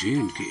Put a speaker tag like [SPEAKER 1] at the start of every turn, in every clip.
[SPEAKER 1] J&K।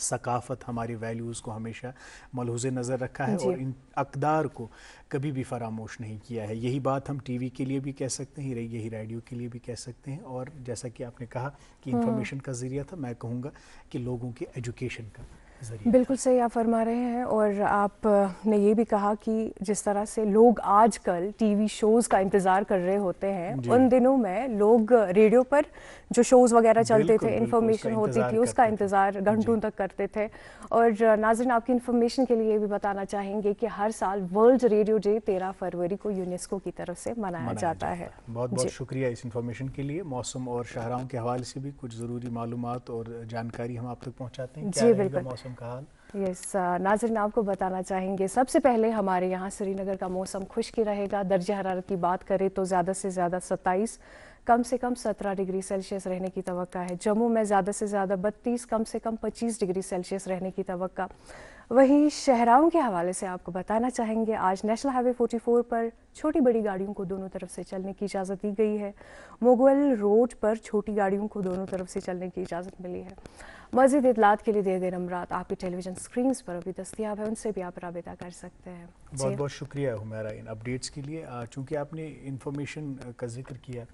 [SPEAKER 2] ثقافت ہمارے ویلیوز کو ہمیشہ ملحوظ نظر رکھا ہے اور ان اقدار کو کبھی بھی فراموش نہیں کیا ہے. یہی بات ہم ٹی وی کے لیے بھی کہہ سکتے ہیں, یہی ریڈیو کے لیے بھی کہہ سکتے ہیں, اور جیسا کہ آپ نے کہا کہ انفارمیشن کا ذریعہ تھا, میں کہوں گا کہ لوگوں کے ایجوکیشن کا ذریعہ.
[SPEAKER 3] بالکل صحیح آپ فرما رہے ہیں. اور آپ نے یہ بھی کہا کہ جس طرح سے لوگ آج کل ٹی وی شوز کا انتظار کر رہے ہوتے ہیں, ان دنوں میں لوگ ریڈیو پر جو شوز وغیرہ چلتے تھے, انفارمیشن ہوتی تھی, اس کا انتظار گھنٹوں تک کرتے تھے. اور ناظرین آپ کی انفارمیشن کے لیے یہ بھی بتانا چاہیں گے کہ ہر سال ورلڈ ریڈیو ڈے 13 فروری کو یونیسکو کی طرف سے منایا جاتا ہے.
[SPEAKER 2] بہت بہت شکریہ اس انفارمیشن کے لیے. موسم اور شاہراہوں کے حوالے سے بھی کچھ ضروری معلومات اور جانکاری ہم آپ تک پہنچاتے ہیں.
[SPEAKER 3] جی بالکل,
[SPEAKER 2] موسم کا حال
[SPEAKER 3] یس ناظرین آپ کو بتانا چاہیں گے سب سے پہلے ہمارے یہاں سری نگر کا موسم خشکی رہے گا. درجہ حرارت کی بات کریں تو زیادہ سے زیادہ 27, کم سے کم 17 ڈگری سیلسیس رہنے کی توقع ہے. جموں میں زیادہ سے زیادہ 32, کم سے کم 25 ڈگری سیلسیس رہنے کی توقع. وہیں شہراہوں کے حوالے سے آپ کو بتانا چاہیں گے آج نیشنل ہائی وے 44 پر چھوٹی بڑی گاڑیوں کو دونوں طرف سے چلنے کی اجازت دی گئی ہے. مغل روڈ پر چھوٹی گاڑیوں کو دونوں طرف سے چلنے کی اجازت ملی ہے. مزید اطلاعات کے لیے دیے گئے نمبرات آپ کی ٹیلی ویژن اسکرینز پر ابھی دستیاب ہے, ان سے بھی آپ رابطہ کر سکتے ہیں.
[SPEAKER 2] بہت بہت شکریہ حمیرہ ان اپڈیٹس کے لیے. چونکہ آپ نے انفارمیشن کا ذکر کیا,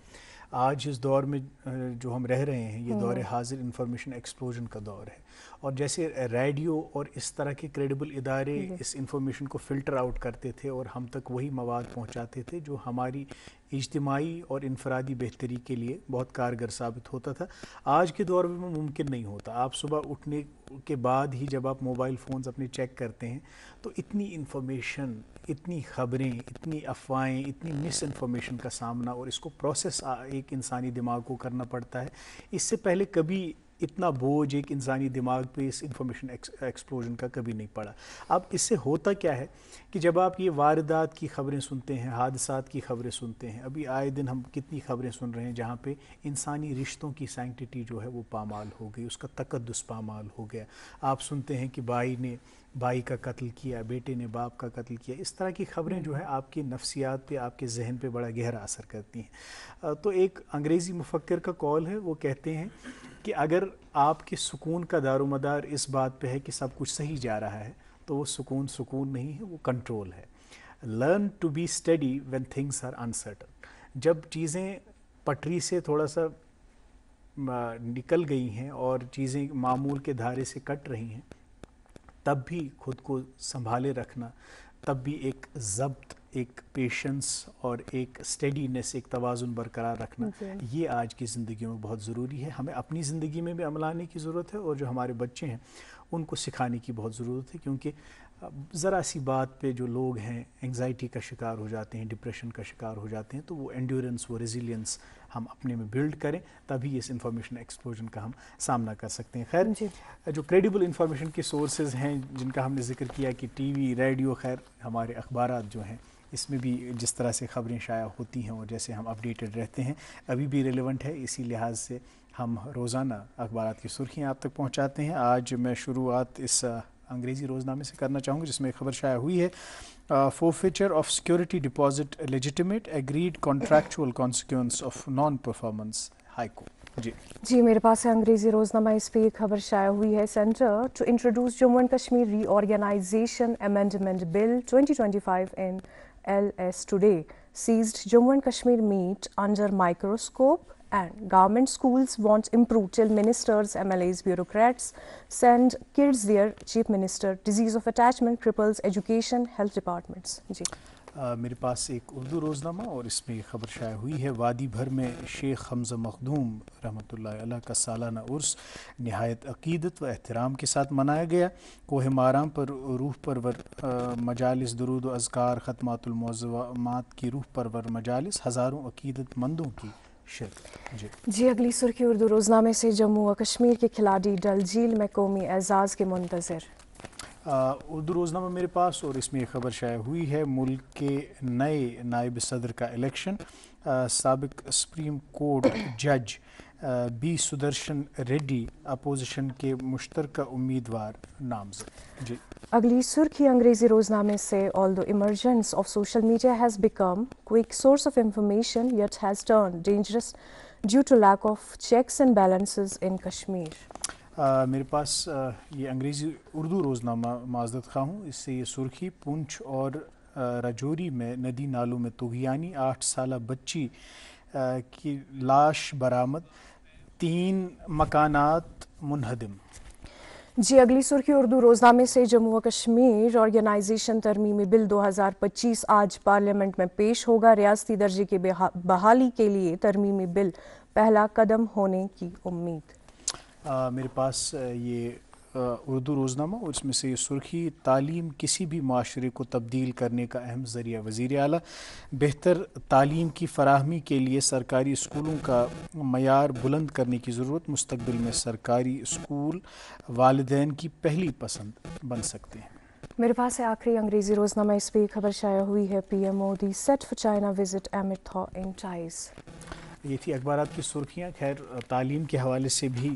[SPEAKER 2] آج اس دور میں جو ہم رہ رہے ہیں یہ دور حاضر انفارمیشن ایکسپلوژن کا دور ہے, اور جیسے ریڈیو اور اس طرح کے کریڈیبل ادارے اس انفارمیشن کو فلٹر آؤٹ کرتے تھے اور ہم تک وہی مواد پہنچاتے تھے جو ہماری اجتماعی اور انفرادی بہتری کے لیے بہت کارگر ثابت ہوتا تھا, آج کے دور میں ممکن نہیں ہوتا. آپ صبح اٹھنے کے بعد ہی جب آپ موبائل فونز اپنے چیک کرتے ہیں تو اتنی انفارمیشن, اتنی خبریں, اتنی افواہیں, اتنی مس انفارمیشن کا سامنا, اور اس کو پروسیس ایک انسانی دماغ کو کرنا پڑتا ہے. اس سے پہلے کبھی اتنا بوجھ ایک انسانی دماغ پہ اس انفارمیشن ایکسپلوژن کا کبھی نہیں پڑا. اب اس سے ہوتا کیا ہے کہ جب آپ یہ واردات کی خبریں سنتے ہیں, حادثات کی خبریں سنتے ہیں, ابھی آئے دن ہم کتنی خبریں سن رہے ہیں جہاں پہ انسانی رشتوں کی سینکٹیٹی جو ہے وہ پامال ہو گئی, اس کا تقدس پامال ہو گیا. آپ سنتے ہیں کہ بھائی نے بھائی کا قتل کیا, بیٹے نے باپ کا قتل کیا. اس طرح کی خبریں جو ہے آپ کی نفسیات پہ, آپ کے ذہن پہ بڑا گہرا اثر کرتی ہیں. تو ایک انگریزی مفکر کا قول ہے, وہ کہتے ہیں کہ اگر آپ کے سکون کا دار و مدار اس بات پہ ہے کہ سب کچھ صحیح جا رہا ہے تو وہ سکون نہیں ہے, وہ کنٹرول ہے. Learn to be steady when things are uncertain. جب چیزیں پٹری سے تھوڑا سا نکل گئی ہیں اور چیزیں معمول کے دھارے سے کٹ رہی ہیں, تب بھی خود کو سنبھالے رکھنا, تب بھی ایک ضبط, ایک پیشنس اور ایک اسٹیڈینس, ایک توازن برقرار رکھنا, یہ آج کی زندگی میں بہت ضروری ہے. ہمیں اپنی زندگی میں بھی عمل لانے کی ضرورت ہے, اور جو ہمارے بچے ہیں ان کو سکھانے کی بہت ضرورت ہے. کیونکہ ذرا سی بات پہ جو لوگ ہیں انگزائٹی کا شکار ہو جاتے ہیں, ڈپریشن کا شکار ہو جاتے ہیں, تو وہ انڈیورنس, وہ ریزیلینس ہم اپنے میں بلڈ کریں, تبھی اس انفارمیشن ایکسپلوژن کا ہم سامنا کر سکتے ہیں. خیر جو کریڈیبل انفارمیشن کے سورسز ہیں جن کا ہم نے ذکر کیا کہ ٹی وی, ریڈیو, خیر ہمارے اخبارات جو ہیں اس میں بھی جس طرح سے خبریں شائع ہوتی ہیں اور جیسے ہم اپڈیٹڈ رہتے ہیں ابھی بھی ریلیونٹ ہے. اسی لحاظ سے ہم روزانہ اخبارات کی سرخیاں آپ تک پہنچاتے ہیں. آج میں شروعات اس انگریزی روزنامے سے کرنا چاہوں گا جس میں ایک خبر شائع ہوئی ہے, forfeiture of security deposit legitimate, agreed contractual consequence of non performance, high court.
[SPEAKER 3] جی میرے پاس ہے انگریزی روزنامہ, اس پہ ایک خبر شائع ہوئی ہے. Centre to introduce Jammu and Kashmir reorganisation amendment bill 2025 in LS today seized Jammu and Kashmir meet under microscope, and government schools want improve till ministers, MLAs, bureaucrats send kids there. Chief Minister, disease of attachment cripples education, health departments. جی
[SPEAKER 2] میرے پاس ایک اردو روزنامہ اور اس میں خبر شائع ہوئی ہے, وادی بھر میں شیخ حمزہ مخدوم رحمۃ اللہ علیہ کا سالانہ عرس نہایت عقیدت و احترام کے ساتھ منایا گیا. کوہ مارام پر روح پرور مجالس, درود و اذکار, ختمات المعظمات کی روح پرور مجالس, ہزاروں عقیدت مندوں کی شرکت.
[SPEAKER 3] جی اگلی سرخی اردو روزنامے سے, جموں و کشمیر کے کھلاڑی ڈل جھیل میں قومی اعزاز کے منتظر.
[SPEAKER 2] اردو روزنامہ میرے پاس اور اس میں ایک خبر شائع ہوئی ہے, ملک کے نئے نائب صدر کا الیکشن, سابق سپریم کورٹ جج بی سدرشن ریڈی اپوزیشن کے مشترکہ امیدوار نامزد. جی
[SPEAKER 3] اگلی سرخی انگریزی روزنامے سے, although emergence of social media has become quick source of information, yet has turned dangerous due to lack of checks and balances in Kashmir.
[SPEAKER 2] میرے پاس یہ انگریزی اردو روزنامہ معذرت خواہ ہوں، اس سے یہ سرخی پونچھ اور رجوری میں ندی نالوں میں طغیانی 8 سالہ بچی کی لاش برآمد، 3 مکانات منہدم۔
[SPEAKER 3] جی اگلی سرخی اردو روزنامے سے جموں و کشمیر آرگنائزیشن ترمیمی بل 2025 آج پارلیمنٹ میں پیش ہوگا، ریاستی درجے کی بحالی کے لیے ترمیمی بل پہلا قدم ہونے کی امید۔
[SPEAKER 2] میرے پاس یہ اردو روزنامہ اور اس میں سے یہ سرخی، تعلیم کسی بھی معاشرے کو تبدیل کرنے کا اہم ذریعہ، وزیر اعلیٰ بہتر تعلیم کی فراہمی کے لیے سرکاری اسکولوں کا معیار بلند کرنے کی ضرورت، مستقبل میں سرکاری اسکول والدین کی پہلی پسند بن سکتے ہیں۔
[SPEAKER 3] میرے پاس ہے آخری انگریزی روزنامہ، اس پہ خبر شائع ہوئی ہے P M Modi set for China visit amid thaw in ties.
[SPEAKER 2] یہ تھی اخبارات کی سرخیاں۔ خیر تعلیم کے حوالے سے بھی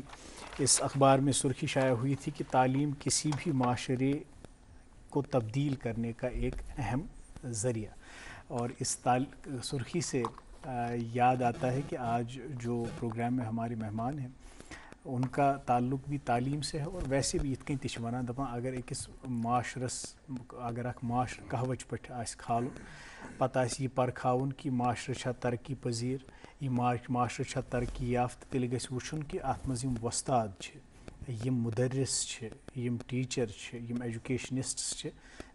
[SPEAKER 2] اس اخبار میں سرخی شائع ہوئی تھی کہ تعلیم کسی بھی معاشرے کو تبدیل کرنے کا ایک اہم ذریعہ، اور اس سرخی سے یاد آتا ہے کہ آج جو پروگرام میں ہمارے مہمان ہیں ان کا تعلق بھی تعلیم سے ہے، اور ویسے بھی یت کن تہ چھ ونان دپان اگر أکس معاشرس اگر اخ معاشر قہوچ پٹ آسہِ کھالُن پتہ آسہِ یہ پرکھاوُن کہ معاشرٕ چھا ترقی پذیر، یہ معاشرٕ چھا ترقی یافتہ، تیٚلہِ گژھِ وٕچھُن کہ اتھ منٛز یِم وۄستاد چھِ، یِم مدرس چھِ، یِم ٹیٖچر چھِ، یِم ایجوکیشنسٹس چھِ،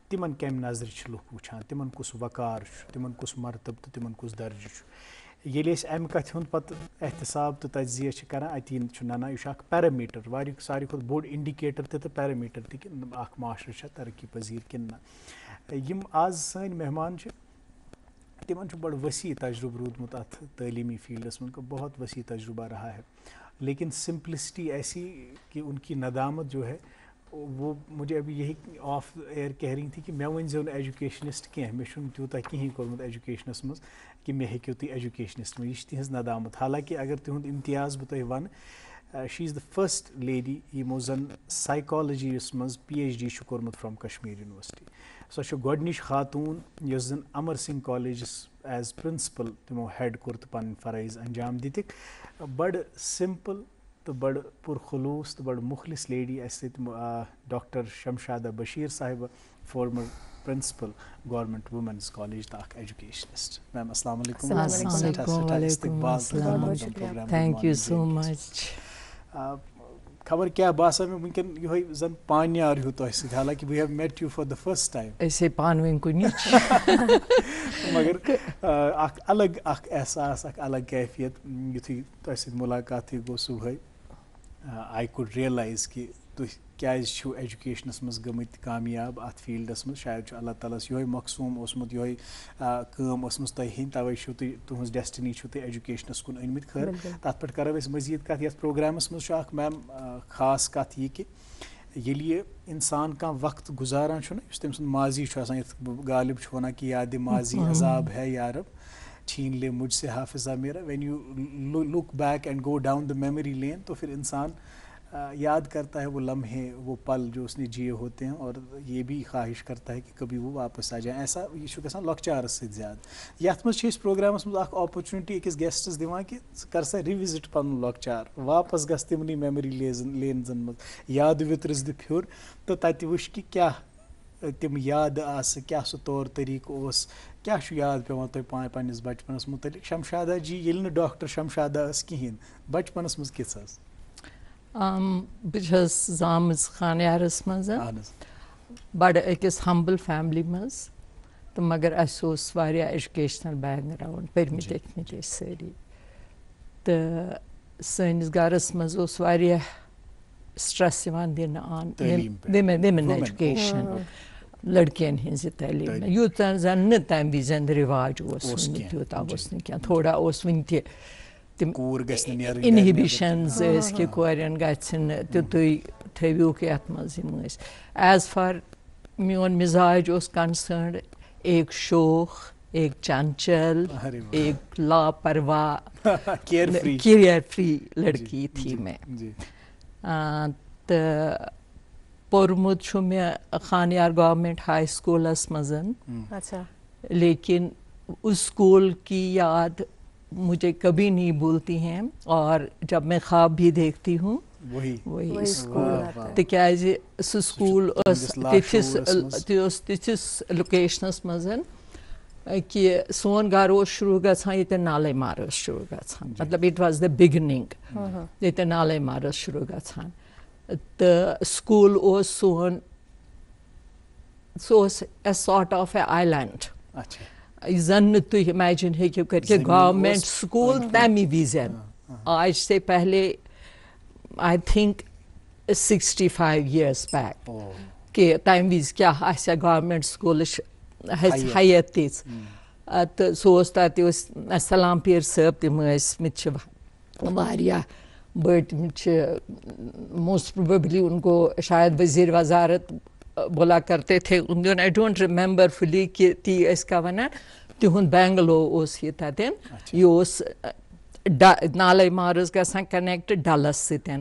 [SPEAKER 2] تِمن کمہِ نظرِ چھِ لُکھ وٕچھان، تِمن کُس وقار چھُ، تِمن کُس مرتبہ تہٕ تِمن کُس درجہ چھُ۔ ییٚلہِ أسۍ امہِ کتھِ ہُنٛد پتہٕ احتساب تہٕ تجزیہ چھِ کران، اتی چھُ ننان یہِ چھُ اکھ پیرامیٖٹر، واریاہ ساروی کھۄتہٕ بوٚڑ انڈِکیٹر تہِ تہٕ پیرامیٖٹر تہِ کہ اکھ معاشرٕ چھا ترقی پذیر کِنہٕ نہ۔ یِم آز سٲنۍ مہمان چھِ تمن چھُ بڑٕ وسیع تجربہ روٗدمُت اتھ تعلیمی فیلڈس منٛز، بہت وسیع تجربہ رہا ہے، لیکن سمپلسٹی ایسی کہ ان کی ندامت جو ہے وہ مجھے ابھی یہی آف ایئر کہہ رہی تھی کہ مےٚ ؤنۍزیو نہٕ ایجوکیشنسٹ کینٛہہ، مےٚ چھُنہٕ تیوٗتاہ کِہیٖنۍ کوٚرمُت ایجوکیشنس منٛز کہ مےٚ ہیٚکِو تُہۍ ایجوکیشنسٹ منٛز، یہِ چھِ تِہنٛز ندامت۔ حالانکہ اگر تِہُنٛد امتیاز بہٕ تۄہہِ وَنہٕ، شی از د فسٹ لیڈی یِمو زن سایکالجی یس منٛز پی ایچ ڈی چھُ کوٚرمُت فرام کشمیٖر یونیورسٹی، سۄ چھِ گۄڈنِچ خاتوٗن یۄس زن امر سنگھ کالیجس ایز پرنسپل تِمو ہیڈ کوٚر تہٕ پنٕنۍ فرٲیض انجام دِتِکھ۔ بڑٕ سمپل تہٕ بڑٕ پُرخلوٗص تہٕ بڑٕ مخلص لیڈی اسہِ سۭتۍ ڈاکٹر شمشادہ بشیر صاحبہ، former principal government women's college تہٕ اکھ ایجوکیشنسٹ۔ میم السلام علیکم۔
[SPEAKER 4] Thank you so much.
[SPEAKER 2] خبر کیا باسان مےٚ وٕنکٮ۪ن یِہوے زن پانیار ہیوٗ تۄہہِ سۭتۍ، حالانکہ we have met you for the first time,
[SPEAKER 4] أسے پانہٕ ؤنۍ کُنِچ،
[SPEAKER 2] مگر اکھ الگ اکھ احساس، اکھ الگ کیفیت یُتھُے تۄہہِ سۭتۍ مُلاقاتٕے گوٚو صُبحٲے، آی کوٚڈ ریلایز کہ تُہۍ کیازِ چھِو ایجوکیشنس منٛز گٔمٕتۍ کامیاب اتھ فیٖلڈس منٛز، شاید چھُ اللہ تعالیٰ ہس یِہوے مقصوٗم اوسمُت، یِہوے کٲم ٲسمٕژ تۄہہِ ہیٚنۍ، توے چھِو تُہۍ تُہٕنٛز ڈیسٹنی چھِو تُہۍ ایجوکیشنس کُن أنۍمٕتۍ۔ خٲر تتھ پٮ۪ٹھ کرو أسۍ مزیٖد کتھ۔ یتھ پروگرامس منٛز چھُ اکھ میم خاص کتھ یہِ کہ ییٚلہِ یہِ انسان کانٛہہ وقت گُزاران چھُنہ، یُس تٔمۍ سُنٛد ماضی چھُ آسان، یتھ غالب چھُ ونان کہ یادِ ماضی عذاب ہے یارب چھین لے مجھ سے حافظہ میرا، when you look back and go down the memory lane, تو پھر انسان یاد کرتا ہے وہ لمحے، وہ پل جو اس نے جیے ہوتے ہیں، اور یہ بھی خواہش کرتا ہے کہ کبھی وہ واپس آ جائیں۔ ایسا یہ چھُ گژھان لۄکچارس سۭتۍ زیادٕ۔ یتھ منٛز چھِ أسۍ پروگرامس منٛز اکھ اپرچُنٹی أکِس گیسٹس دِوان کہ ژٕ کر سا رِوِزٹ پنُن لۄکچار، واپس گژھ تِمنٕے میموری لینزن منٛز، یادٕ وِترِس دِ پھیُر تہٕ تتہِ وٕچھ کہ کیاہ تِم یادٕ آسہٕ، کیاہ سُہ طور طریقہٕ اوس، کیاہ چھُ یاد پیوان تۄہہِ پننِس بچپنس متعلق۔ شمشادہ جی ییٚلہِ نہٕ ڈاکٹر شمشادہ ٲس کِہیٖنۍ، بچپنس منٛز کِژھ ٲس؟
[SPEAKER 4] بہٕ چھَس زامٕژ خانیارس منٛز، بڑٕ أکِس ہمبل فیملی منٛز، تہٕ مگر اَسہِ اوس واریاہ ایجوکیشنل بیک گراوُنڈ، پٔرمٕتۍ لیکھمٕتۍ ٲسۍ سٲری، تہٕ سٲنِس گرس منٛز اوس واریاہ سٹرس یِوان دِنہٕ آن وِمن ایجوکیشن، لڑکین ہِنٛزِ تعلیٖم، یوٗتاہ زن نہٕ تمہِ وِزٮ۪ن رِواج اوس وُنہِ تیوٗتاہ اوس نہٕ کینٛہہ، تھوڑا اوس وُنہِ تہِ تِم اِنہِبِشنز ٲسۍ کہ کورٮ۪ن گژھِ نہٕ، تہٕ تُہۍ تھٲوِوکھ یتھ منٛز یِم ٲسۍ۔ ایز فار میون مِزاج اوس کنسٲرنڈ، ایک شوخ، ایک چنچل، ایک لاپرواہ، کیریئر فری لڑکی تھی میں، تہٕ پوٚرمُت چھُ مےٚ خانیار گورمنٹ ہائی سکوٗلس منٛز، لیکن اس اسکول کی یاد مجھے کبھی نہیں بھولتی ہیں، اور جب میں خواب بھی دیکھتی ہوں وہی سکول تکیازِ سُہ سکول تِژھِس لوکیشنَس منٛز کہ سون گھر اوس شروع گژھان ییٚتٮ۪ن نالے مار ٲس شروع گژھان مطلب اٹ واز دا بِگنِنٛگ ییٚتٮ۪ن نالے مار ٲس شروع گژھان تہٕ سکوٗل اوس سون سُہ اوس a sort of a island یہِ زن نہٕ تُہۍ اِمیجِن ہیٚکِو کٔرِتھ کہ گورمنٹ سکوٗل تَمہِ وِزٮ۪ن آج سے پہلے آئی تھنک 65 years بیک کہ تَمہِ وِزِ کیٛاہ آسہِ ہا گورمنٹ سکوٗلٕچ حیت تِژھ تہٕ سُہ اوس تَتہِ ٲسۍ سلام پیٖر صٲب تِم ٲسۍمٕتۍ چھِ واریاہ بٔڑۍ تِم چھِ موسٹ پروبیبلی ان کو شاید وزیر وزارت بولا کرتے تھے ان آئی ڈونٹ ریمبر فلی کہ تی ٲسۍ کیٛاہ وَنان تِہُنٛد بینگلو اوس یہِ تَتٮ۪ن یہِ اوس نالے مار ٲس گژھان کنیکٹ ڈلس سۭتۍ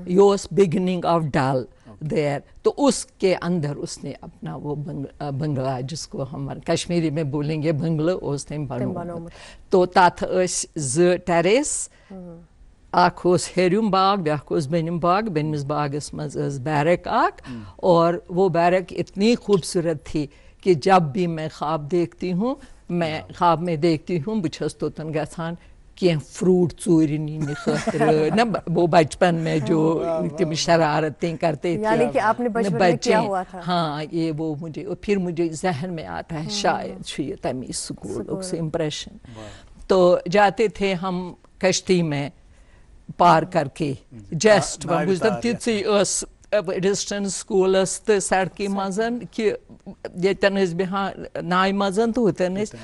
[SPEAKER 4] یہ اوس بگننگ آف ڈل دیر تو اس کے اندر اس نے اپنا وہ بنگلہ جس کو ہم کشمیری میں بولیں گے بنگلہ اس نے بنومُت تو تتھ ٲسۍ 2 ٹیریس اکھ اوس ہیٚرِم باغ بیٛاکھ اوس بٔنِم باغ بٔنمِس باغس منٛز ٲس بیرک اکھ اور وہ بیرک اتنی خوبصورت تھی کہ جب بھی میں خواب دیکھتی ہوں میں دیکھتی ہوں بہٕ چھَس توٚتن گژھان کینٛہہ فروٹ ژوٗرِ نِنہِ خٲطرٕ نا وہ بچپن میں جو تم شرارتیں کرتے تھے ہاں یہ وہ پھر مجھے ذہن میں آتا ہے شاید چھُ یہِ تمی اسکولُک سُہ امپریشن تو جاتے تھے ہم کشتی میں پار کر کے جسٹ وۄنۍ بوٗزتم تِژٕے ٲس ڈسٹنس سکوٗلس تہٕ سڑکہِ منٛز کہ ییٚتٮ۪ن ٲسۍ بیٚہوان ناوِ منٛز تو ہوتن ٲسۍ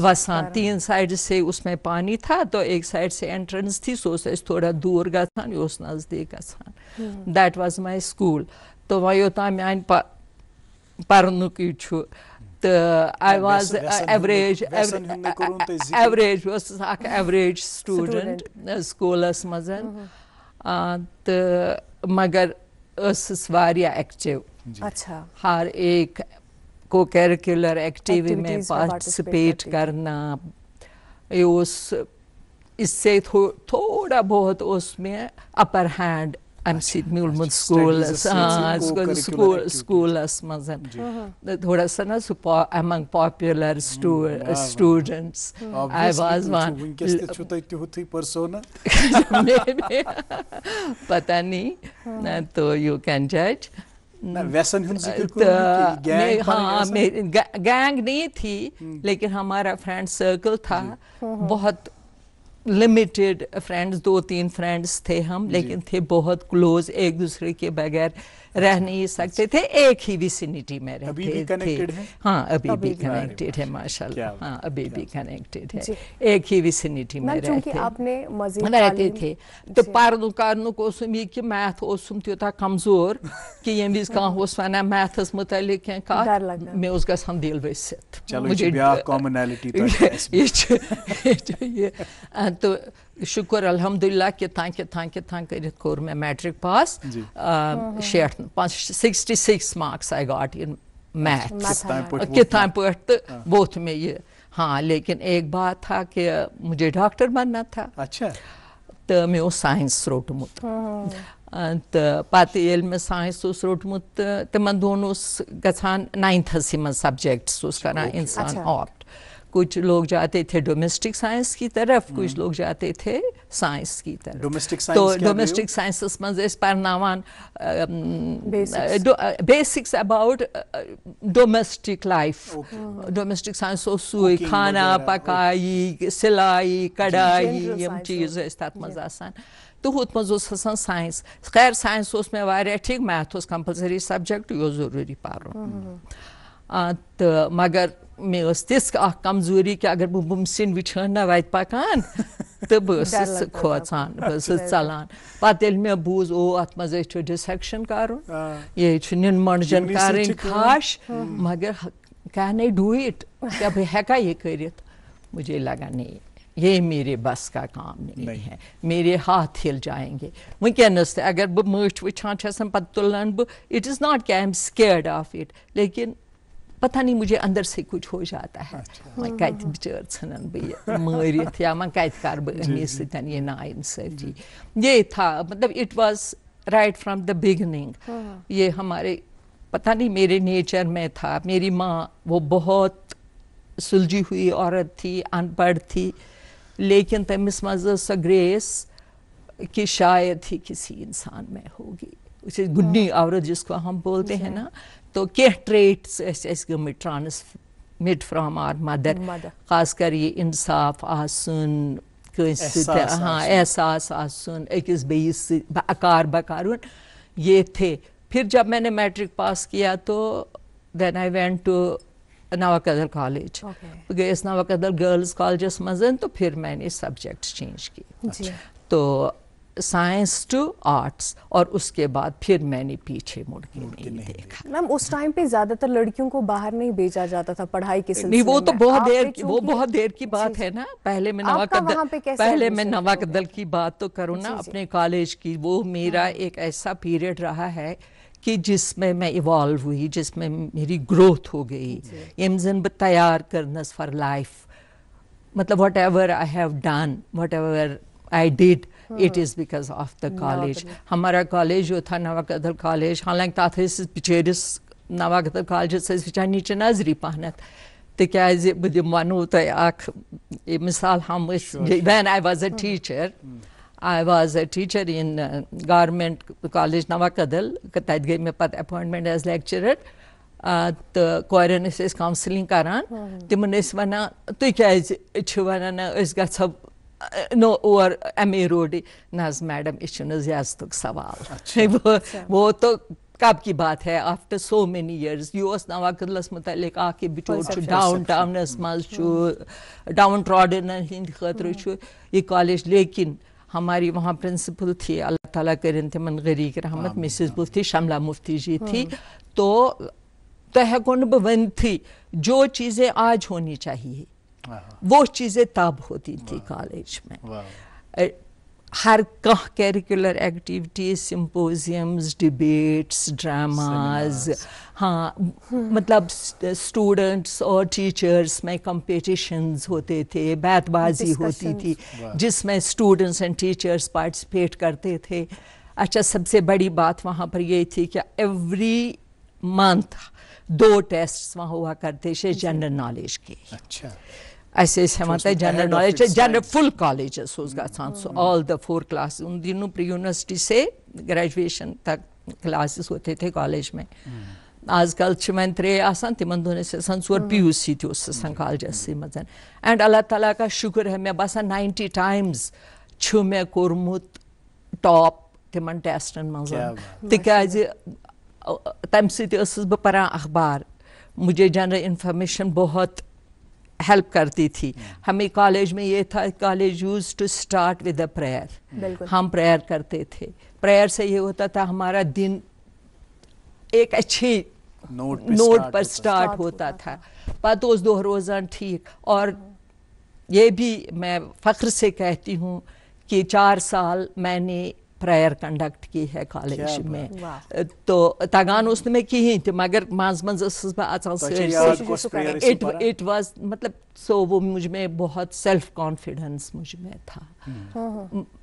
[SPEAKER 4] وسان 3 سائڈ سے اس میں پانی تھا تو ایک سائڈ سے انٹرنس تھی سُہ اوس اَسہِ تھوڑا دوٗر گژھان یہِ اوس نزدیٖک گژھان دیٹ واز ماے سکوٗل تو وۄنۍ یوٚتام میانہِ پرنُکُے چھُ تہٕ آئی واز ایوریج ٲسٕس اکھ ایوریج سٹوٗڈنٹ سکوٗلس منٛز تہٕ مگر ٲسٕس واریاہ ایکٹِو ہر ایک کو کیرکولر ایکٹیویٹی میں پارٹیسپیٹ کرنا یہ اوس اس سے تھوڑا بہت اوس میں اپر ہینڈ امہِ سۭتۍ میوٗلمُت سکوٗلس منٛز تھوڑا سا نا سُہ among popular students I was one پتہ نہیں تو یو کین جج ہاں گینگ نہیں تھی لیکن ہمارا فرینڈ سرکل تھا بہت لمیٹیڈ فرینڈس 2-3 فرینڈس تھے ہم لیکن تھے بہت کلوز ایک دوسرے کے بغیر رہ نہیں سکتے تھے ایک ہی ویسینٹی میں رہتے تھے ہاں ابھی بھی کنیکٹیڈ ہے ماشاء اللہ ہاں ابھی بھی کنیکٹیڈ ہے ایک ہی ویسینٹی میں رہتے تھے تو پرنُک کرنُک اوسُم یہِ کہِ میتھ اوسُم تیوٗتاہ کمزور کہ ییٚمہِ وِزِ کانٛہہ اوس وَنان میتھس متعلق کینٛہہ کتھ مےٚ اوس گژھان دِل ؤسِتھ تو شکر الحمد للہ کتھاں کٔرِتھ کوٚر مےٚ matric pass 66 marks I got in maths کتھاں پٲٹھۍ تہٕ ووٚتھ مےٚ یہِ ہاں لیکن ایک بات تھا کہ مجھے ڈاکٹر بننا تھا تہٕ مےٚ اوس ساینس روٚٹمُت تہٕ پتہٕ ییٚلہِ مےٚ ساینس اوس روٚٹمُت تہٕ تِمن دۄہن اوس گژھان 9th منٛز سبجیکٹس اوس کران انسان آپٹ کچھ لوگ جاتے تھے ڈومیسٹک سائنس کی طرف کچھ لوگ جاتے تھے سائنس کی طرف تو ڈومیسٹک سائنسس منٛز ٲسۍ پرناوان basics about domestic life domestic science اوس سُے کھانا پکایی سلائی کڑایی یِم چیٖز ٲسۍ تتھ منٛز آسان تو ہُتھ منٛز اوس آسان ساینس خیر ساینس اوس مےٚ واریاہ ٹھیٖک میتھ اوس کمپلسری سبجیکٹ یہِ اوس ضروٗری پرُن تہٕ مگر مےٚ ٲس تِژھ اکھ کمزوری کہ اگر بہٕ بُمسِنۍ وٕچھان نہ وتہِ پکان تہٕ بہٕ ٲسٕس کھوژان بہٕ ٲسٕس ژلان پتہٕ ییٚلہِ مےٚ بوٗز اتھ منٛز چھُ ڈِسیکشن کرُن یہِ چھُ نِن مۄنٛڈجن کرٕنۍ کھش مگر کین آئی ڈو اٹ کیٛاہ بہٕ ہیٚکا یہِ کٔرِتھ مجھے لگا نہیں یہ میرے بس کا کام نہیں ہے میرے ہاتھ ہل جائیں گے ونکیٚنس تہِ اگر بہٕ مٔٹھۍ وٕچھان چھَسن پتہٕ تُلان بہٕ اٹ از ناٹ کہ I am scared of it لیکن پتہ نہیں مجھے اندر سے کچھ ہو جاتا ہے وۄنۍ کتہِ بِچٲر ژھٕنن بہٕ یہِ مٲرِتھ یا وۄنۍ کتہِ کرٕ بہٕ أمِس سۭتۍ یہِ نا اِنصٲفی یہ تھا مطلب it was right from the beginning. یہ ہمارے پتہ نہیں میرے نیچر میں تھا. میری ماں وہ بہت سلجھی ہوئی عورت تھی, ان پڑھ تھی, لیکن تمس مز سا گریس کہ شاید ہی کسی انسان میں ہوگی. اسے گڈنی عورت جس کو ہم بولتے ہیں نا, تو کینٛہہ ٹریٹس ایسے گٔمٕتۍ ٹرانسمٹ فرام آر مدر, خاص کر یہ انصاف آسن, ہاں احساس آسن, أکِس بیٚیِس سۭتۍ اکار بکارُن, یہ تھے. پھر جب میں نے میٹرک پاس کیا تو then I went to Nawakadal college. گئیس نواقدر گرلز کالجس مز, تو پھر میں نے سبجیکٹ چینج کیے, تو سائنس ٹو آرٹس, اور اس کے بعد پھر میں نے پیچھے مڑ کے نہیں دیکھا.
[SPEAKER 3] میم اس ٹائم پہ زیادہ تر لڑکیوں کو باہر نہیں بھیجا جاتا تھا پڑھائی کے سلسلے میں.
[SPEAKER 4] نہیں, وہ تو بہت دیر کی بات ہے نا. پہلے میں نواقدر کی بات تو کروں نا اپنے کالج کی. وہ میرا ایک ایسا پیریڈ رہا ہے کہ جس میں میں ایوالو ہوئی, جس میں میری گروتھ ہو گئی. یم زن بہ تیار کرنس فار لائف, مطلب what ever I have done, what ever I did, it is because of the college. ہمارا کالج جو تھا نواقدر کالج, حالانکہ تَتھ ٲسۍ بِچٲرِس نواقدر کالجس ٲسۍ وٕچھان نِچہِ نظرِ پہنتھ, تِکیٛازِ بہٕ دِمہٕ وَنو تۄہہِ اکھ مِثال. ہم ٲسۍ when I was a teacher, I was a teacher in government college نواقدر, تَتہِ گٔے مےٚ پتہٕ appointment as lecturer. تہٕ کورٮ۪ن ٲسۍ أسۍ کاونسلِنگ کران, تِمن ٲسۍ وَنان تُہۍ کیٛازِ چھِو وَنان نہ أسۍ گژھو نو اور ایم اے روڈی. نہ حظ میڈم یہ چھُنہٕ حظ یزتُک سوال. وہ تو کب کی بات ہے, آفٹر سو مینی ایئرز. یہ اوس نواقدلس متعلق اکھ یہِ بِچور چھُ ڈاوُن ٹاونس منٛز چھُ, ڈاوُن ٹراڈنن ہٕنٛدِ خٲطرٕ چھُ یہ کالج. لیکن ہماری وہاں پرنسپل تھی, اللہ تعالیٰ کرن تمن غریق رحمت, مسز مفتی شملہ مفتی جی تھی. تو ہیکو نہٕ بہٕ ؤنتھٕے, جو چیزیں آج ہونی چاہیے وہ چیزیں تب ہوتی تھی کالج میں. ہر کانٛہہ کیریکولر ایکٹیویٹیز, سمپوزیمز, ڈبیٹس, ڈراماز, ہاں مطلب اسٹوڈنٹس اور ٹیچرس میں کمپٹیشنز ہوتے تھے, بیت بازی ہوتی تھی جس میں اسٹوڈنٹس اینڈ ٹیچرس پارٹیسپیٹ کرتے تھے. اچھا, سب سے بڑی بات وہاں پر یہ تھی کہ ایوری منتھ 2 ٹیسٹ وہاں ہوا کرتے تھے جنرل نالج کے. اچھا, ایسے ہمارا جنرل نالج جنرل فل کالجس گژھان, سو آل دا 4 کلاسز. ان دنوں پری یونیورسٹی سے گریجویشن تک کلاسز ہوتے تھے کالج میں. آج کل چھِ وۄنۍ 3 آسان, تمن دۄہن ٲسۍ آسان 4 PUC تہِ اوس آسان کالجسٕے منٛز. اینڈ اللہ تعالیٰ کا شکر ہے, مےٚ باسان 90 ٹایمز چھُ مےٚ کوٚرمُت ٹاپ تمن ٹیسٹن منٛز, تِکیٛازِ تمہِ سۭتۍ ٲسٕس بہٕ پران اخبار. مجھے جنرل انفارمیشن بہت ہیلپ کرتی تھی. ہمیں کالج میں یہ تھا, college used to start with a prayer. ہم پریئر کرتے تھے. پریئر سے یہ ہوتا تھا ہمارا دن ایک اچھی نوٹ پر اسٹارٹ ہوتا تھا, پتہ اوس دۄہ روزان ٹھیک. اور یہ بھی میں فخر سے کہتی ہوں کہ 4 سال میں نے پریئر کنڈکٹ کی ہے کالج میں. تو تگان اوس نہٕ مےٚ کِہیٖنۍ تہِ, مگر منٛزٕ منٛزٕ ٲسٕس بہٕ اژان سٲرسٕے. اٹ واز مطلب سو وہ مجھ میں بہت سیلف کانفیڈنس مجھ میں تھا.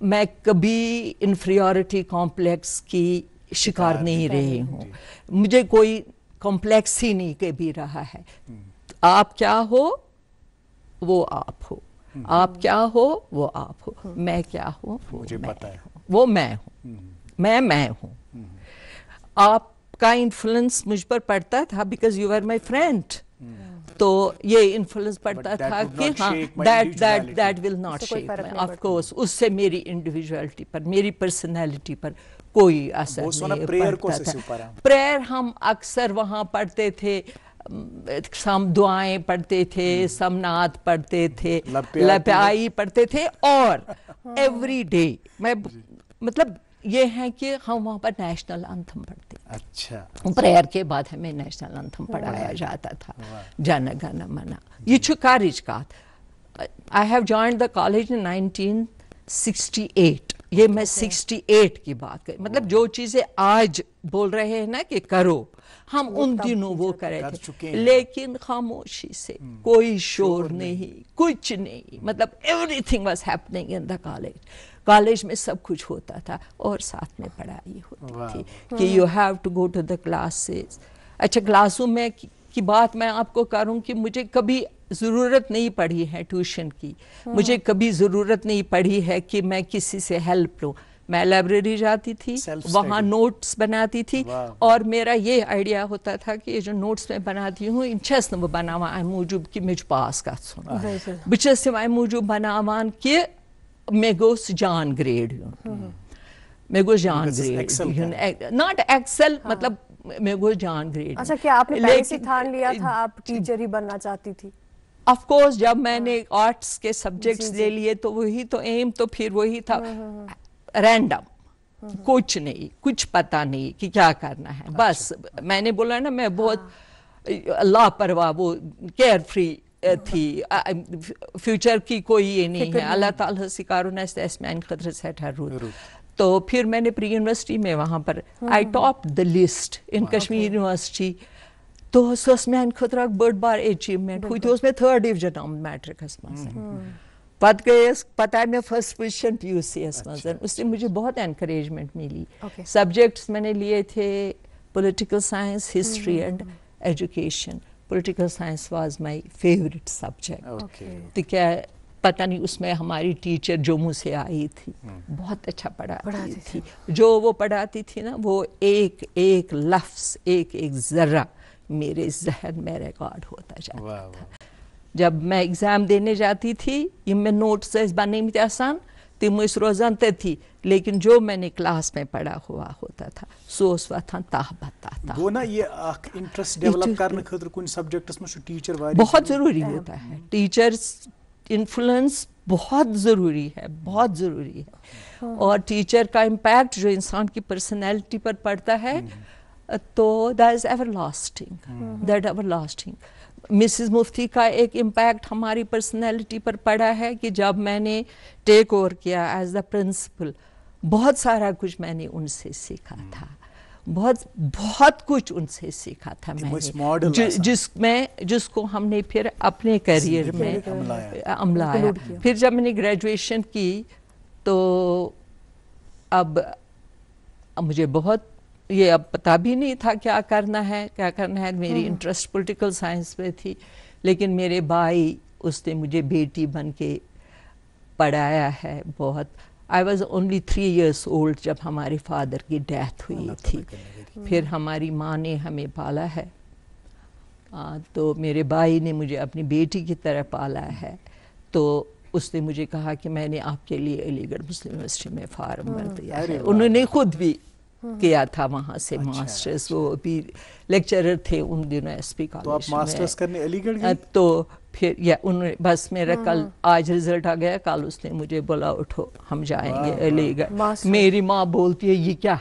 [SPEAKER 4] میں کبھی انفیریورٹی کمپلیکس کی شکار نہیں رہی ہوں. مجھے کوئی کمپلیکس ہی نہیں کبھی رہا ہے. آپ کیا ہو وہ آپ ہو, آپ کیا ہو وہ آپ ہو, میں کیا ہوں وہ میں ہوں, میں ہوں. آپ کا انفلوئنس مجھ پر پڑتا تھا because you are my friend. تو یہ انفلوئنس پڑتا تھا کہ ہاں that will not shape me. Of course اس سے میری انڈیویجویلٹی پر, میری پرسنالٹی پر کوئی اثر نہیں پڑتا تھا. پریئر ہم اکثر وہاں پڑھتے تھے, سم دعائیں پڑھتے تھے, سم نعت پڑھتے تھے, لپیائی پڑھتے تھے. اور ایوری ڈے میں مطلب یہ ہے کہ ہم وہاں پر نیشنل انتھم پڑھتے. اچھا, پریئر کے بعد ہمیں نیشنل انتھم پڑھایا جاتا تھا, جن گن من. یہ چھُ کارٕچ کتھ. I have joined the college ان 1968. یہ میں 68 کی بات کریں, مطلب جو چیزیں آج بول رہے ہیں نا کہ کرو, ہم ان دنوں وہ کرے تھے. لیکن خاموشی سے, کوئی شور نہیں, کچھ نہیں, مطلب every thing was happening in the college. College میں سب کچھ ہوتا تھا اور ساتھ میں پڑھائی ہوتی تھی کہ you have to go to the classes. اچھا کلاسوں میں کی بات میں آپ کو کروں کہ مجھے کبھی ضرورت نہیں پڑی ہے ٹیوشن کی, مجھے کبھی ضرورت نہیں پڑی ہے کہ میں کسی سے ہیلپ لوں. میں لائبریری جاتی تھی, وہاں نوٹس بناتی تھی, اور میرا یہ آئیڈیا ہوتا تھا کہ یہ جو نوٹس میں بناتی ہوں ان چھس نہ بناوان اَمہِ موٗجوٗب کہ مےٚ چھُ پاس گژھُن, بہٕ چھس یِم اَمہِ موٗجوٗب بناوان کہ مےٚ گوٚژھ جان گریڈ یُن, مےٚ گوٚژھ جان گریڈ یُن, ناٹ ایکسل مطلب مےٚ گوٚژھ جان گریڈ.
[SPEAKER 3] اچھا کیا آپ نے پہلے سے ٹھان لیا تھا آپ ٹیچر ہی بننا چاہتی تھی؟
[SPEAKER 4] آف کورس جب میں نے آرٹس کے سبجیکٹس لے لیے تو وہی تو ایم تو پھر وہی تھا رینڈم, کچھ نہیں, کچھ پتہ نہیں کہ کیا کرنا ہے. بس میں نے بولا نا میں بہت لاپرواہ وہ کیئر فری تھی, فیوچر کی کوئی یہ نہیں ہے. اللہ تعالیٰ سے کارون اس میان خطر سیٹھا رود. تو پھر میں نے پری یونیورسٹی میں وہاں پر I top the list in Kashmir university, تو سہ میان خطر اک بڑ بار اچیومنٹ ہوئی تھی. میں 3rd ڈویژن آمت میٹرکس مز, پتہ گیس پتہ آئی میں first position P U C S مز. اس سے مجھے بہت انکریجمنٹ ملی. سبجیکٹس میں نے لیے تھے political science, history and education. Political science was my favourite subject. تو کیا پتہ نہیں اس میں ہماری ٹیچر جموں سے آئی تھی, بہت اچھا پڑھاتی تھی. جو وہ پڑھاتی تھی نا وہ ایک ایک لفظ ایک ایک ذرہ میرے ذہن میں ریکارڈ ہوتا جاتا تھا. جب میں ایگزام دینے جاتی تھی یم میں نوٹس بنیمت آسان تم روزان تھی, لیکن جو میں نے کلاس میں پڑھا ہوا ہوتا تھا سو وتھان تاہ بتا.
[SPEAKER 2] وہ نا یہ انٹرسٹ ڈیولپ کرنے خاطر کن سبجیکٹس میں ٹیچر
[SPEAKER 4] بہت ضروری ہوتا ہے. ٹیچرز انفلوئنس بہت ضروری ہے, بہت ضروری ہے. اور ٹیچر کا امپیکٹ جو انسان کی پرسنالٹی پر پڑتا ہے تو that is everlasting, that everlasting. Mrs Mufti کا ایک امپیکٹ ہماری پرسنالٹی پر پڑا ہے کہ جب میں نے ٹیک اوور کیا ایز دا پرنسپل, بہت سارا کچھ میں نے ان سے سیکھا تھا, بہت کچھ ان سے سیکھا تھا میں نے, جس کو ہم نے پھر اپنے کیریئر میں عملایا. پھر جب میں نے گریجویشن کی تو اب مجھے بہت یہ اب پتہ بھی نہیں تھا کیا کرنا ہے کیا کرنا ہے. میری انٹرسٹ پولیٹیکل سائنس میں تھی, لیکن میرے بھائی اس نے مجھے بیٹی بن کے پڑھایا ہے بہت. I was only 3 years old جب ہمارے فادر کی ڈیتھ ہوئی تھی. پھر ہماری ماں نے ہمیں پالا ہے, تو میرے بھائی نے مجھے اپنی بیٹی کی طرح پالا ہے. تو اس نے مجھے کہا کہ میں نے آپ کے لیے علی گڑھ مسلم یونیورسٹی میں فارم بھر دیا ہے. انہوں نے خود بھی کیا تھا وہاں سے ماسٹرز, وہ بھی لیکچرر تھے ان دنوں ایس پی کالج.
[SPEAKER 2] تو آپ ماسٹرز کرنے علی گڑھ گئے؟
[SPEAKER 4] تو پھر انہوں بس میرا کل آج رزلٹ آ گیا, کل اس نے مجھے بولا اٹھو ہم جائیں گے علی گڑھ. میری ماں بولتی ہے یہ کیا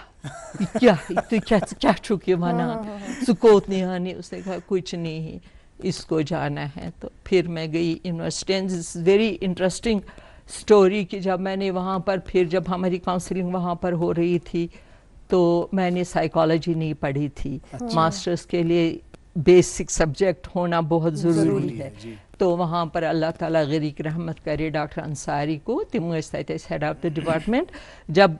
[SPEAKER 4] چھکی ونان سکوت نہیں آنی. اس نے کہا کچھ نہیں اس کو جانا ہے. تو پھر میں گئی یونیورسٹی. ویری انٹرسٹنگ اسٹوری کہ جب میں نے وہاں پر پھر جب ہماری کاؤنسلنگ وہاں پر ہو رہی تھی تو میں نے سائیکالوجی نہیں پڑھی تھی. ماسٹرز کے لیے بیسک سبجیکٹ ہونا بہت ضروری ہے. تو وہاں پر اللہ تعالیٰ غریق رحمت کرے ڈاکٹر انصاری کو, تم ہیڈ آف دا ڈپارٹمنٹ. جب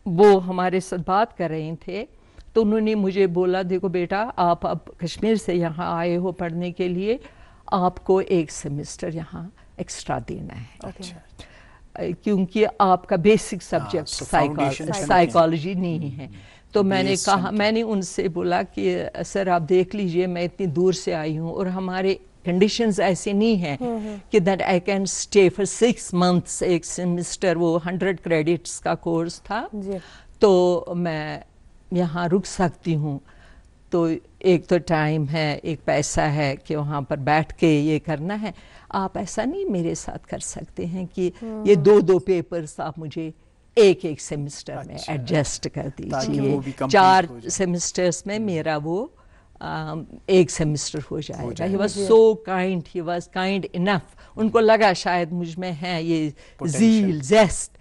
[SPEAKER 4] وہ ہمارے ساتھ بات کر رہے تھے تو انہوں نے مجھے بولا دیکھو بیٹا آپ اب کشمیر سے یہاں آئے ہو پڑھنے کے لیے, آپ کو 1 سیمسٹر یہاں ایکسٹرا دینا ہے, کیونکہ آپ کا بیسک سبجیکٹ سائیکالوجی نہیں ہے. تو میں نے کہا, میں نے ان سے بولا کہ سر آپ دیکھ لیجئے میں اتنی دور سے آئی ہوں اور ہمارے کنڈیشنز ایسے نہیں ہیں کہ that I can stay for 6 months. 1 semester وہ 100 credits کا کورس تھا, تو میں یہاں رک سکتی ہوں. تو ایک تو ٹائم ہے, ایک پیسہ ہے کہ وہاں پر بیٹھ کے یہ کرنا ہے. آپ ایسا نہیں میرے ساتھ کر سکتے ہیں کہ یہ 2 پیپرز آپ مجھے ایک سیمسٹر میں ایڈجسٹ کر دیجیے. 4 سیمسٹرز میں میرا وہ 1 سیمسٹر ہو جائے گا. He was so kind, he was kind enough. ان کو لگا شاید مجھ میں ہے یہ زیل زیسٹ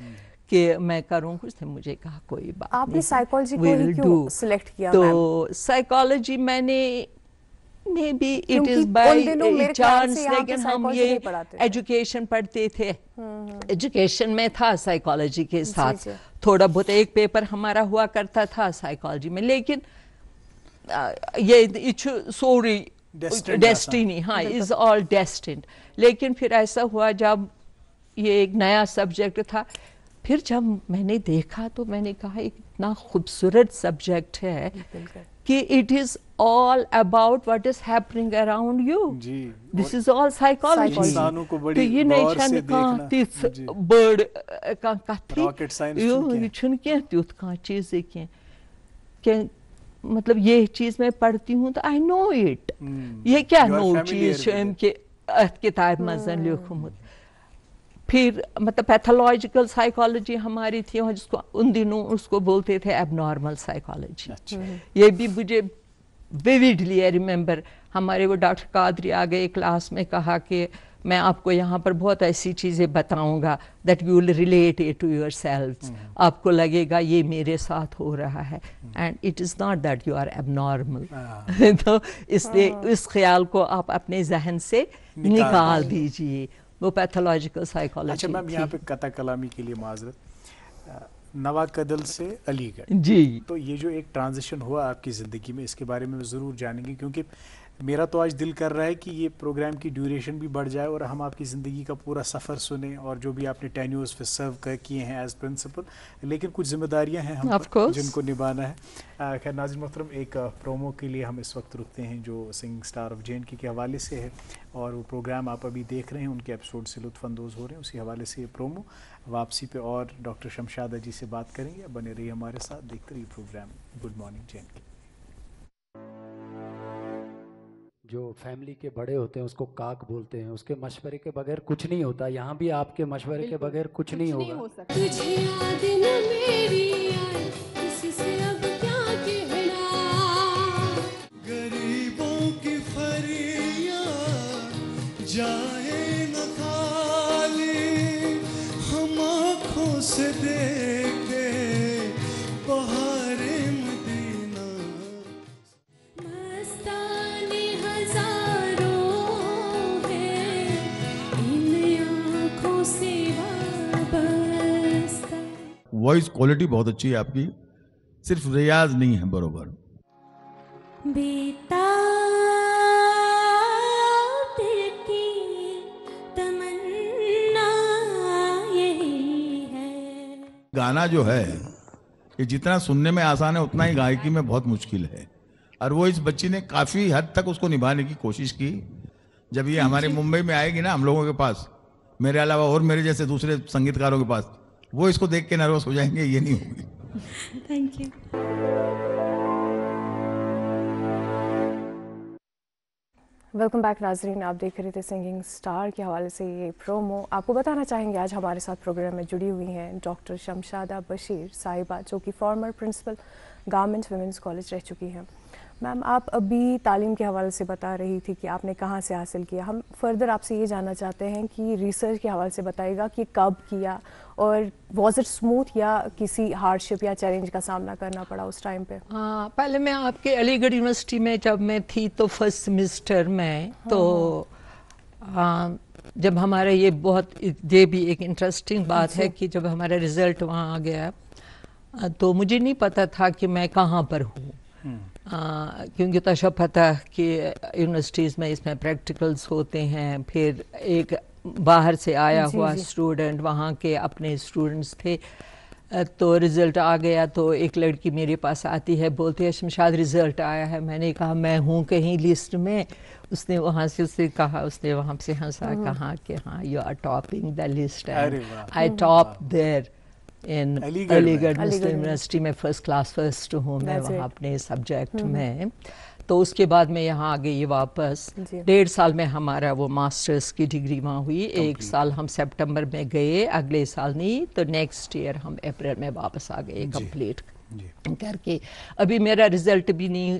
[SPEAKER 4] کہ میں کروں. اس نے مجھے کہا کوئی بات نہیں.
[SPEAKER 3] آپ نے سائیکالوجی کو ہی کیوں سلیکٹ کیا؟
[SPEAKER 4] تو سائیکالوجی میں نے Maybe it is by chance, لیکن ہم یہ ایجوکیشن پڑھتے تھے, ایجوکیشن میں تھا سائیکالوجی کے ساتھ تھوڑا بہت ایک پیپر ہمارا ہوا کرتا تھا سائیکالوجی میں, لیکن یہ سوری ڈیسٹینی, ہاں از آل ڈیسٹینڈ. لیکن پھر ایسا ہوا جب یہ ایک نیا سبجیکٹ تھا, پھر جب میں نے دیکھا تو میں نے کہا ایک اتنا خوبصورت سبجیکٹ ہے کہ it is all about what is happening around you. This is all psychology. تو یہ نہیں چھن کہاں تیس برڈ کہاں کتھی یہ چھن کیا تیوت کہاں چیزیں کیا کہ مطلب یہ چیز میں پڑھتی ہوں تو I know it. یہ کیا نو چیز چھو ام کے کتاب مزن لکھمت. پھر مطلب پیتھولوجیکل سائیکالوجی ہماری تھی جس کو ان دنوں اس کو بولتے تھے اب نارمل سائیکالوجی. یہ بھی مجھے vividly I remember ہمارے وہ ڈاکٹر قادری آ گئے کلاس میں, کہا کہ میں آپ کو یہاں پر بہت ایسی چیزیں بتاؤں گا that you will relate it to yourselves. آپ کو لگے گا یہ میرے ساتھ ہو رہا ہے and it is not that you are abnormal. تو اس خیال کو آپ اپنے ذہن سے نکال دیجئے. وہ پیتھولوجیکل سائیکالوجی.
[SPEAKER 2] اچھا میم یہاں پہ قطع کلامی کے لیے معذرت, نواکدل سے علی گڑھ,
[SPEAKER 4] جی
[SPEAKER 2] تو یہ جو ایک ٹرانزیشن ہوا آپ کی زندگی میں, اس کے بارے میں ضرور جانیں گے, کیونکہ میرا تو آج دل کر رہا ہے کہ یہ پروگرام کی ڈیوریشن بھی بڑھ جائے اور ہم آپ کی زندگی کا پورا سفر سنیں اور جو بھی آپ نے ٹینیورز پہ سرو کیے ہیں ایز پرنسپل, لیکن کچھ ذمہ داریاں ہیں ہم جن کو نبھانا ہے. خیر ناظرین محترم, ایک پرومو کے لیے ہم اس وقت رکتے ہیں جو سنگنگ اسٹار آف JNK کے حوالے سے ہے, اور وہ پروگرام آپ ابھی دیکھ رہے ہیں, ان کے ایپیسوڈ سے لطف اندوز ہو رہے ہیں, اسی حوالے سے یہ پرومو. واپسی پہ اور ڈاکٹر شمشادہ جی سے بات کریں گے. بنے رہیے ہمارے ساتھ, دیکھتے رہیے پروگرام گڈ مارننگ JNK.
[SPEAKER 5] جو فیملی کے بڑے ہوتے ہیں اس کو کاک بولتے ہیں, اس کے مشورے کے بغیر کچھ نہیں ہوتا. یہاں بھی آپ کے مشورے کے بغیر کچھ نہیں ہوگا.
[SPEAKER 6] تجھے یاد نہ میری آئے کسی سے اب کیا کہنا, غریبوں کی فریاد جائے نہ خالی, ہم آنکھوں سے دیکھے بہار مدینہ. مستانے ہزاروں ہے ان آنکھوں سے وابستہ.
[SPEAKER 7] وائس کوالٹی بہت اچھی ہے آپ کی, صرف ریاض نہیں ہے بروبر.
[SPEAKER 6] بیتا دل کی تمنا یہی ہے.
[SPEAKER 7] گانا جو ہے یہ جتنا سننے میں آسان ہے اتنا ہی گائیکی میں بہت مشکل ہے, اور وہ اس بچی نے کافی حد تک اس کو نبھانے کی کوشش کی. جب یہ ہمارے ممبئی میں آئے گی نا ہم لوگوں کے پاس, میرے علاوہ اور میرے جیسے دوسرے سنگیتکاروں کے پاس, وہ اس کو دیکھ کے نروس ہو جائیں گے, یہ نہیں ہوگی.
[SPEAKER 6] Thank you.
[SPEAKER 3] ویلکم بیک ناظرین, آپ دیکھ رہے تھے سنگنگ اسٹار کے حوالے سے یہ پرومو. آپ کو بتانا چاہیں گے آج ہمارے ساتھ پروگرام میں جڑی ہوئی ہیں ڈاکٹر شمشادہ بشیر صاحبہ, جو کہ former principal government women's college رہ چکی ہیں. میم آپ ابھی تعلیم کے حوالے سے بتا رہی تھی کہ آپ نے کہاں سے حاصل کیا. ہم فردر آپ سے یہ جاننا چاہتے ہیں کہ ریسرچ کے حوالے سے بتائے گا کہ کب کیا, اور واز اٹ اسموتھ یا کسی ہارڈ شپ یا چیلنج کا سامنا کرنا پڑا اس ٹائم پہ؟
[SPEAKER 4] ہاں, پہلے میں آپ کے علی گڑھ یونیورسٹی میں جب میں تھی تو فرسٹ سیمسٹر میں, تو جب ہمارا یہ بہت, یہ بھی ایک انٹرسٹنگ بات ہے کہ جب ہمارا رزلٹ وہاں آ گیا تو مجھے نہیں پتا تھا کہ میں کہاں پر ہوں, کیونکہ تشا پتہ کہ یونیورسٹیز میں اس میں پریکٹیکلز ہوتے ہیں. پھر ایک باہر سے آیا ہوا اسٹوڈنٹ, وہاں کے اپنے اسٹوڈنٹس تھے, تو رزلٹ آ گیا تو ایک لڑکی میرے پاس آتی ہے, بولتی ہے شمشاد رزلٹ آیا ہے. میں نے کہا میں ہوں کہیں لسٹ میں. اس نے وہاں سے اسے کہا, اس نے وہاں سے ہنسا, کہا کہ ہاں you are topping the list. I top there in Aligarh Muslim university میں, فرسٹ کلاس فرسٹ ہوں میں وہاں اپنے سبجیکٹ میں. تو اس کے بعد میں یہاں آ گئی واپس. 1.5 سال میں ہمارا وہ ماسٹرز کی ڈگری وہاں ہوئی. 1 سال ہم سپٹمبر میں گئے, اگلے سال نہیں تو نیکسٹ ایئر ہم اپریل میں واپس آ گئے کمپلیٹ کر کے. ابھی میرا رزلٹ بھی نہیں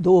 [SPEAKER 4] 2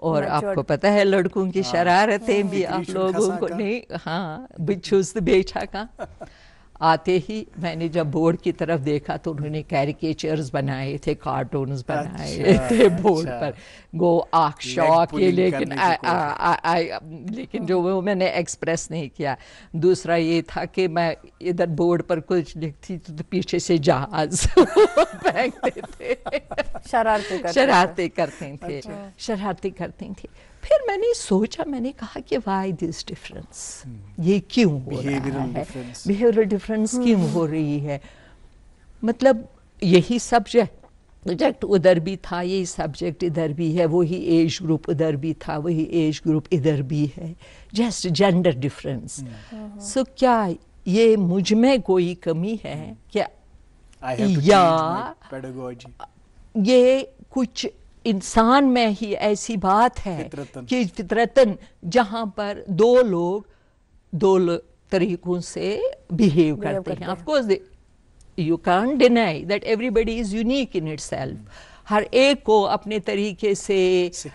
[SPEAKER 4] اور آپ کو پتہ ہے لڑکوں کی شرارتیں بھی آپ لوگوں کو نہیں. ہاں بچھوز بیٹھا کا آتے ہی میں نے جب بورڈ کی طرف دیکھا تو انہوں نے کیریکیچرز بنائے تھے, کارٹونز بنائے تھے بورڈ پر. گو آنکھ شوق یہ, لیکن جو وہ میں نے ایکسپریس نہیں کیا. دوسرا یہ تھا کہ میں ادھر بورڈ پر کچھ لکھتی تو پیچھے سے جہاز پھینکتے تھے, شرارتیں کرتے تھے. پھر میں نے سوچا, میں نے کہا کہ وائی دس ڈفرینس, یہ کیوں ہو رہا ہے, بیہیورل ڈفرینس کیوں ہو رہی ہے. مطلب یہی سبجیکٹ ادھر بھی تھا, یہی سبجیکٹ ادھر بھی ہے, وہی ایج گروپ ادھر بھی تھا, وہی ایج گروپ ادھر بھی ہے, جسٹ جینڈر ڈفرینس. سو کیا یہ مجھ میں کوئی کمی ہے کیا, یا یہ کچھ انسان میں ہی ایسی بات ہے کہ فطرتاً جہاں پر دو لوگ دو طریقوں سے بیہیو کرتے ہیں. Of course you can't deny that everybody is unique in itself. ہر ایک کو اپنے طریقے سے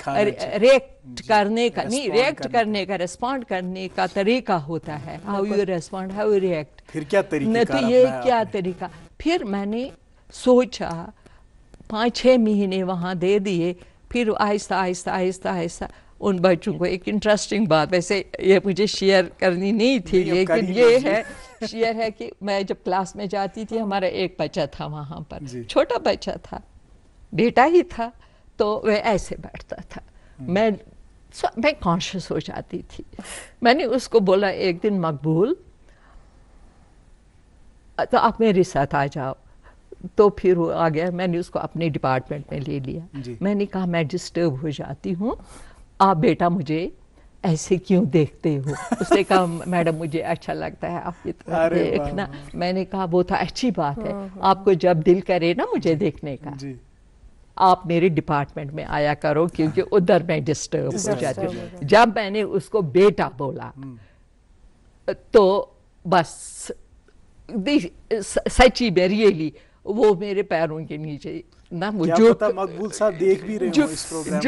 [SPEAKER 4] ریئیکٹ کرنے کا نہیں, ریئیکٹ کرنے کا, ریسپونڈ کرنے کا طریقہ ہوتا ہے. How you respond, how you react.
[SPEAKER 2] پھر کیا طریقہ,
[SPEAKER 4] تو یہ کیا طریقہ. پھر میں نے سوچا 5-6 مہینے وہاں دے دیے. پھر آہستہ آہستہ آہستہ آہستہ ان بچوں کو ایک انٹرسٹنگ بات, ویسے یہ مجھے شیئر کرنی نہیں تھی لیکن یہ ہے شیئر ہے کہ میں جب کلاس میں جاتی تھی, ہمارا ایک بچہ تھا وہاں پر, چھوٹا بچہ تھا, بیٹا ہی تھا, تو وہ ایسے بیٹھتا تھا. میں کانشیس ہو جاتی تھی. میں نے اس کو بولا ایک دن, مقبول تو آپ میرے ساتھ آ جاؤ. تو پھر وہ آ گیا. میں نے اس کو اپنے ڈپارٹمنٹ میں لے لیا. میں نے کہا میں ڈسٹرب ہو جاتی ہوں, آپ بیٹا مجھے ایسے کیوں دیکھتے ہو. اس نے کہا میڈم مجھے اچھا لگتا ہے آپ کی طرف دیکھنا. میں نے کہا وہ تو اچھی بات ہے, آپ کو جب دل کرے نا مجھے دیکھنے کا آپ میرے ڈپارٹمنٹ میں آیا کرو, کیونکہ ادھر میں ڈسٹرب ہو جاتی ہوں. جب میں نے اس کو بیٹا بولا تو بس سچی میں ریئلی وہ میرے پیروں کے نیچے نہ
[SPEAKER 2] مقبول صاحب دیکھ بھی رہے ہوں اس پروگرام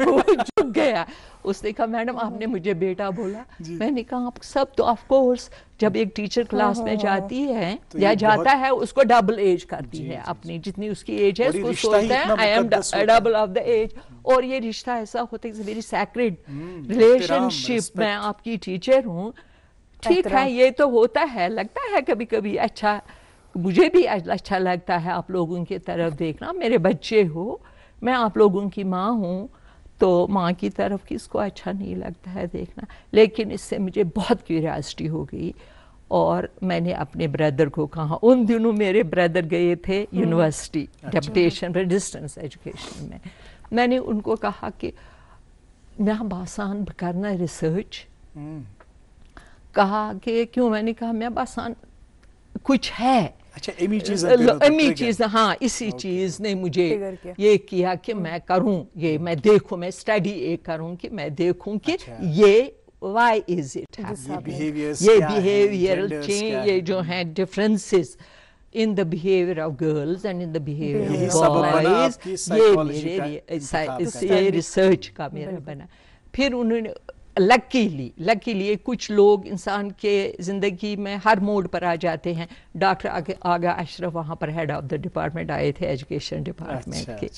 [SPEAKER 4] وہ جھک گیا. اس نے کہا میڈم آپ نے مجھے بیٹا بولا. میں نے کہا آپ سب تو آف کورس جب ایک ٹیچر کلاس میں جاتی ہے یا جاتا ہے اس کو ڈبل ایج کرتی ہے اپنی, جتنی اس کی ایج ہے اس کو سوچتا ہے I am double of the age. اور یہ رشتہ ایسا ہوتا ہے ویری سیکریڈ ریلیشن شپ. میں آپ کی ٹیچر ہوں, ٹھیک ہے یہ تو ہوتا ہے, لگتا ہے کبھی کبھی اچھا, مجھے بھی اچھا لگتا ہے آپ لوگوں کی طرف دیکھنا. میرے بچے ہو, میں آپ لوگوں کی ماں ہوں, تو ماں کی طرف کس کو اچھا نہیں لگتا ہے دیکھنا. لیکن اس سے مجھے بہت کیوریاسٹی ہو گئی اور میں نے اپنے بردر کو کہا. ان دنوں میرے بردر گئے تھے یونیورسٹی ڈپٹیشن پر ڈسٹنس ایجوکیشن میں. میں نے ان کو کہا کہ میں باسان کرنا ریسرچ. کہا کہ کیوں. میں نے کہا میں باسان کچھ ہے, امی چیز, ہاں اسی چیز نے مجھے یہ کیا کہ میں کروں یہ, میں دیکھوں, میں اسٹڈی ایک کروں کہ میں دیکھوں کہ یہ وائی از اٹ, یہ بیہیویئرل چینج, یہ جو ہیں differences in the behavior of girls and in the behavior of boys, یہ ریسرچ کا میرا بنا. پھر انہوں نے لکیلی کچھ لوگ انسان کے زندگی میں ہر موڈ پر آ جاتے ہیں. ڈاکٹر آغا اشرف وہاں پر ہیڈ آف دا ڈپارٹمنٹ آئے تھے ایجوکیشن ڈپارٹمنٹ کے.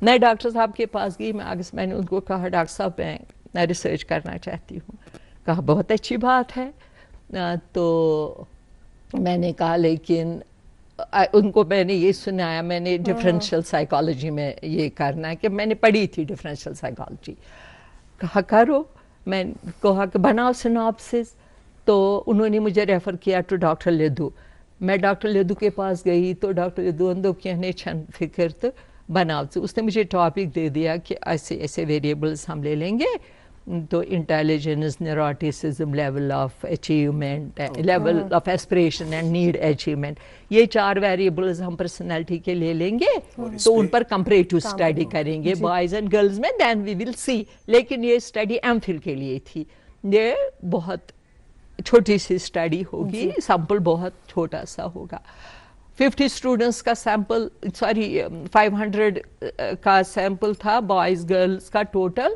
[SPEAKER 4] میں ڈاکٹر صاحب کے پاس گئی, میں نے ان کو کہا ڈاکٹر صاحب میں ریسرچ کرنا چاہتی ہوں. کہا بہت اچھی بات ہے. تو میں نے کہا لیکن ان کو میں نے یہ سنایا, میں نے ڈفرینشیل سائیکالوجی میں یہ کرنا ہے کہ میں نے پڑھی تھی ڈفرینشیل سائیکالوجی. کہا کرو. میں کہا کہ بناؤ سناپسس. تو انہوں نے مجھے ریفر کیا ٹو ڈاکٹر لیدو. میں ڈاکٹر لیدو کے پاس گئی تو ڈاکٹر لیدو اندو کہنے چھن فکر تو بناؤ. تو اس نے مجھے ٹاپک دے دیا کہ ایسے ایسے ویریبلس ہم لے لیں گے, تو intelligence, neuroticism, level of achievement, level of aspiration and need achievement, یہ 4 ویریبلز ہم پرسنالٹی کے لے لیں گے, تو ان پر کمپریٹو اسٹڈی کریں گے بوائز اینڈ گرلز میں, دین وی ول سی. لیکن یہ اسٹڈی ایم فل کے لیے تھی. یہ بہت چھوٹی سی اسٹڈی ہوگی, سیمپل بہت چھوٹا سا ہوگا. 50 اسٹوڈنٹس کا سیمپل, 500 کا سیمپل تھا بوائز گرلز کا total.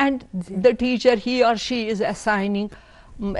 [SPEAKER 4] and the teacher, he or she is assigning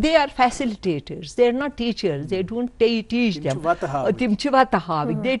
[SPEAKER 4] they are facilitators, they are not teachers, they don't teach them. They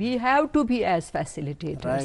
[SPEAKER 4] We have to be as facilitators.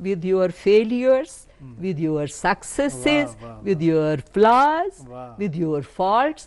[SPEAKER 4] with your failures, with your successes, with your flaws, with your faults,